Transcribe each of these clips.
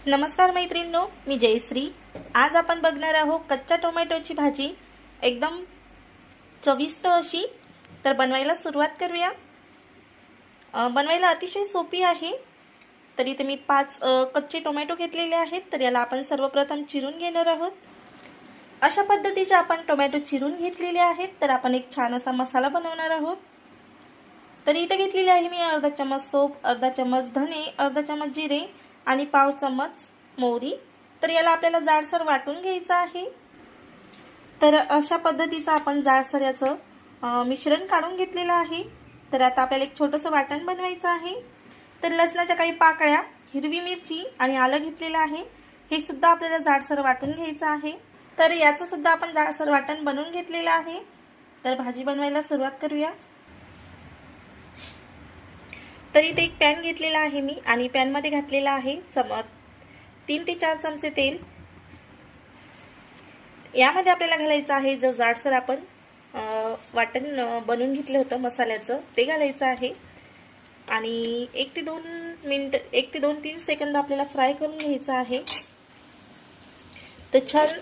नमस्कार मैत्रिणींनो, मी जयश्री। आज आपण बघणार आहोत कच्च्या टोमॅटोची भाजी, एकदम चविष्ट अशी। तर बनवायला सुरुवात करूया। बनवायला अतिशय सोपी आहे। तर इथे मी 5 कच्चे टोमॅटो घेतलेले आहेत। तर याला आपण सर्वप्रथम चिरून घेणार आहोत। अशा पद्धतीचे आपण टोमॅटो चिरून घेतलेले आहेत। तर आपण एक छान असा मसाला बनवणार आहोत। तर इथे घेतलेली आहे मी अर्धा चमच सोप, अर्धा चमच धने, अर्धा चमच जिरे आणि पाव चमच मोहरी। तर याला आपल्याला जाडसर वाटून घ्यायचं आहे। तर अशा पद्धतीचं आपण जाडसर याचं मिश्रण काढून घेतलेलं आहे। तर आता आपल्याला एक छोटंसं वाटण बनवायचं आहे। तर लसणाच्या काही पाकळ्या, हिरवी मिरची आणि आलं घेतलेलं आहे। हे सुद्धा आपल्याला जाडसर वाटून घ्यायचं आहे। तर याचं सुद्धा आपण जाडसर वाटण बनवून घेतलेलं आहे। तर भाजी बनवायला सुरुवात करूया। तर इथे एक पॅन घेतलेला आहे मी आणि पॅनमध्ये घातलेला आहे 3 ते 4 चमचे तेल। यामध्ये आपल्याला घालायचं आहे जो जाडसर आपण वाटण बनवून घेतलं होतं मसाल्याचं, ते घालायचं आहे। आणि 1 ते 2 मिनिट, 1 ते 2-3 सेकंद आपल्याला फ्राय करून घ्यायचं आहे। तर छान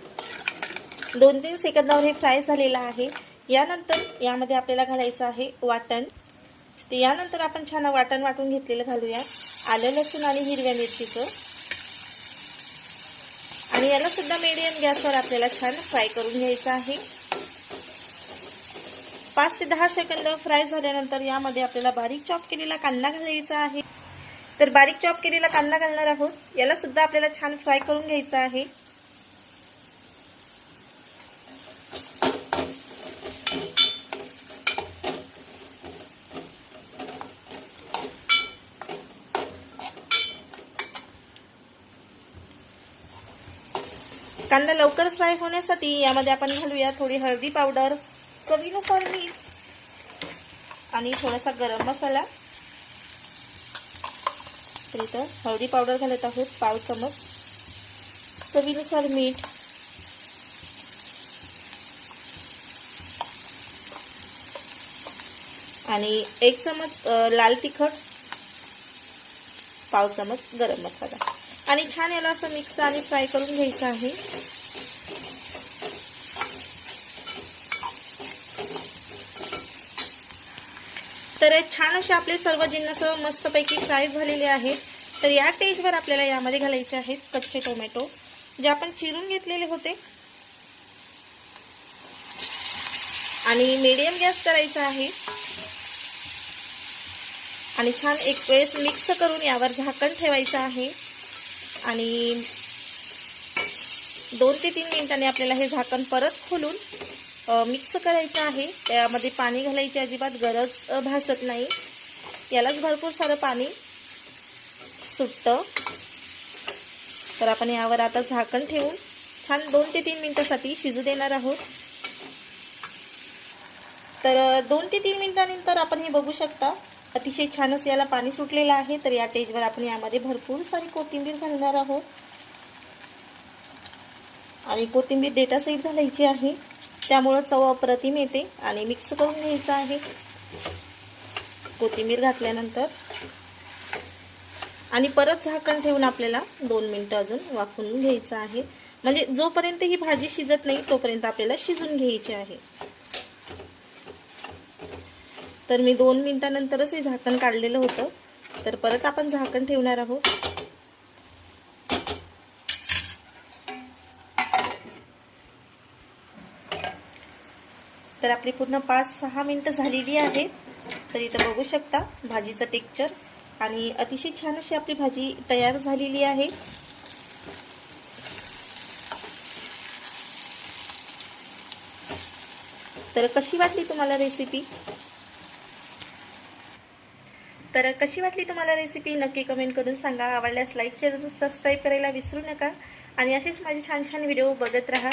2-3 सेकंदावर हे फ्राय झालेलं आहे। यानंतर यामध्ये आपल्याला घालायचं आहे वाटण। ते यानंतर आपण छान वाटण वाटून घेतलेलं घालूया, आलं लसूण आणि हिरव्या मिरचीचं। आणि याला सुद्धा मीडियम गॅसवर आपल्याला छान फ्राय करून घ्यायचं आहे। 5 ते 10 सेकंद फ्राय झाल्यानंतर यामध्ये आपल्याला बारीक चॉप केलेला कांदा घालायचा आहे। तर बारीक चॉप केलेला कांदा घालणार आहोत। याला सुद्धा आपल्याला छान फ्राय करून घ्यायचं आहे। कांदा लवकर फ्राय होण्यासाठी यामध्ये आपण घालूया थोडी हळदी पावडर, चवीनुसार मीठ आणि थोडासा गरम मसाला। तर इथं हळदी पावडर घालत आहोत पाव चमच, चवीनुसार मीठ आणि 1 चमच लाल तिखट, पाव चमच गरम मसाला। आणि छान याला असं मिक्स आणि फ्राय करून घ्यायचं आहे। तर छान असे आपले सर्व जिन्नस मस्तपैकी फ्राय झालेले आहेत। तर या स्टेजवर आपल्याला यामध्ये घालायचे आहेत कच्चे टोमॅटो, जे आपण चिरून घेतलेले होते। आणि मीडियम गॅस करायचा आहे आणि छान एक वेळेस मिक्स करून यावर झाकण ठेवायचं आहे। आणि 2 ते 3 मिनिटांनी आपल्याला हे झाकण परत खोलून मिक्स करायचं आहे। त्यामध्ये पाणी घालायची अजिबात गरज भासत नाही, यालाच भरपूर सारं पाणी सुटतं। तर आपण यावर आता झाकण ठेवून छान 2 ते 3 मिनिटांसाठी शिजू देणार आहोत। तर 2 ते 3 मिनिटांनंतर आपण हे बघू शकता, अतिशय छानच याला पाणी सुटलेलं आहे। तर या स्टेजवर आपण यामध्ये भरपूर सारी कोथिंबीर घालणार आहोत आणि कोथिंबीर देठासहित घालायची आहे, त्यामुळे चव अप्रतिम येते। आणि मिक्स करून घ्यायचं आहे कोथिंबीर घातल्यानंतर। आणि परत झाकण ठेवून आपल्याला 2 मिनिटं अजून वाफवून घ्यायचं आहे, म्हणजे जोपर्यंत ही भाजी शिजत नाही तोपर्यंत आपल्याला शिजून घ्यायची आहे। तर मी 2 मिनिटांनंतरच हे झाकण काढलेलं होतं। तर परत आपण झाकण ठेवणार आहोत। तर आपली पूर्ण 5-6 मिनिटं झालेली आहे। तर इथं बघू शकता भाजीचं टेक्स्चर, आणि अतिशय छान अशी आपली भाजी तयार झालेली आहे। तर कशी वाटली तुम्हाला रेसिपी? नक्की कमेंट करून सांगा। आवडल्यास लाईक, शेअर, सबस्क्राईब करायला विसरू नका। आणि असेच माझे छान छान व्हिडिओ बघत राहा।